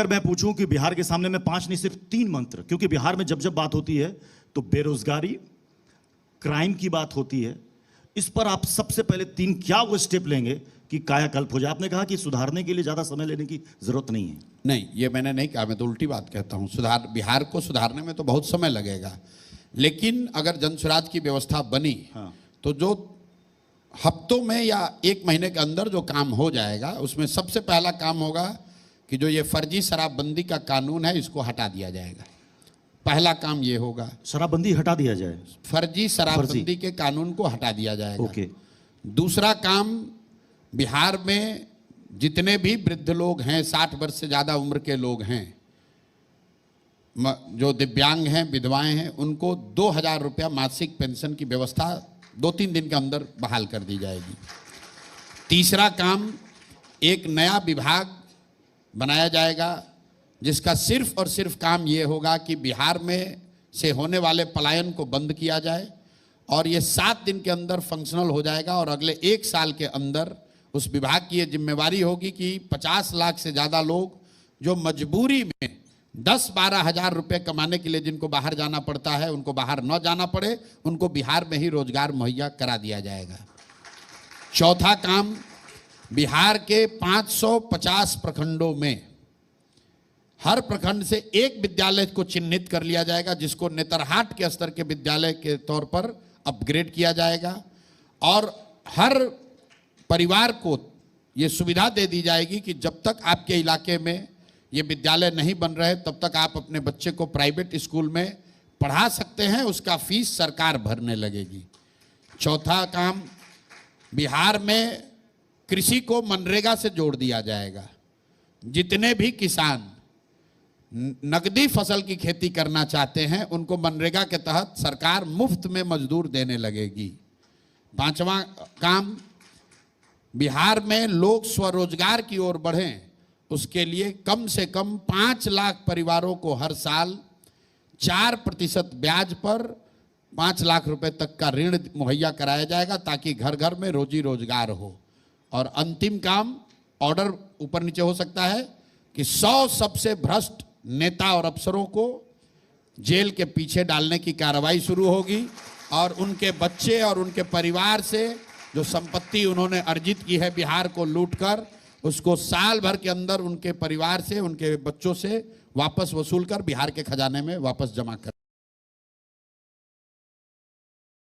अगर मैं पूछूं कि बिहार के सामने में 5 नहीं सिर्फ 3 मंत्र, क्योंकि बिहार में जब जब बात होती है तो बेरोजगारी, क्राइम की बात होती है, इस पर आप सबसे पहले 3 क्या वो स्टेप लेंगे कि कायाकल्प हो जाए? आपने कहा कि सुधारने के लिए ज्यादा समय लेने की जरूरत नहीं है। नहीं, ये मैंने नहीं कहा, मैं तो उल्टी बात कहता हूँ। बिहार को सुधारने में तो बहुत समय लगेगा, लेकिन अगर जनसुराज की व्यवस्था बनी तो जो हफ्तों में या 1 महीने के अंदर जो काम हो जाएगा, उसमें सबसे पहला काम होगा कि जो ये फर्जी शराबबंदी का कानून है इसको हटा दिया जाएगा। पहला काम ये होगा, शराबबंदी हटा दिया जाए, फर्जी शराबबंदी के कानून को हटा दिया जाएगा। ओके। दूसरा काम, बिहार में जितने भी वृद्ध लोग हैं, 60 वर्ष से ज़्यादा उम्र के लोग हैं, जो दिव्यांग हैं, विधवाएं हैं, उनको 2000 रुपया मासिक पेंशन की व्यवस्था 2-3 दिन के अंदर बहाल कर दी जाएगी। तीसरा काम, एक नया विभाग बनाया जाएगा जिसका सिर्फ और सिर्फ काम ये होगा कि बिहार में से होने वाले पलायन को बंद किया जाए, और ये 7 दिन के अंदर फंक्शनल हो जाएगा। और अगले 1 साल के अंदर उस विभाग की ये जिम्मेवारी होगी कि 50 लाख से ज़्यादा लोग जो मजबूरी में 10-12 हज़ार रुपये कमाने के लिए जिनको बाहर जाना पड़ता है, उनको बाहर न जाना पड़े, उनको बिहार में ही रोजगार मुहैया करा दिया जाएगा। चौथा काम, बिहार के 550 प्रखंडों में हर प्रखंड से एक विद्यालय को चिन्हित कर लिया जाएगा, जिसको नेतरहाट के स्तर के विद्यालय के तौर पर अपग्रेड किया जाएगा, और हर परिवार को ये सुविधा दे दी जाएगी कि जब तक आपके इलाके में ये विद्यालय नहीं बन रहे तब तक आप अपने बच्चे को प्राइवेट स्कूल में पढ़ा सकते हैं, उसका फीस सरकार भरने लगेगी। चौथा काम, बिहार में कृषि को मनरेगा से जोड़ दिया जाएगा। जितने भी किसान नकदी फसल की खेती करना चाहते हैं उनको मनरेगा के तहत सरकार मुफ्त में मजदूर देने लगेगी। पांचवा काम, बिहार में लोग स्वरोजगार की ओर बढ़ें, उसके लिए कम से कम 5 लाख परिवारों को हर साल 4% ब्याज पर 5 लाख रुपए तक का ऋण मुहैया कराया जाएगा, ताकि घर घर में रोजी रोजगार हो। और अंतिम काम, ऑर्डर ऊपर नीचे हो सकता है कि 100 सबसे भ्रष्ट नेता और अफसरों को जेल के पीछे डालने की कार्रवाई शुरू होगी, और उनके बच्चे और उनके परिवार से जो संपत्ति उन्होंने अर्जित की है बिहार को लूटकर, उसको साल भर के अंदर उनके परिवार से, उनके बच्चों से वापस वसूल कर बिहार के खजाने में वापस जमा कर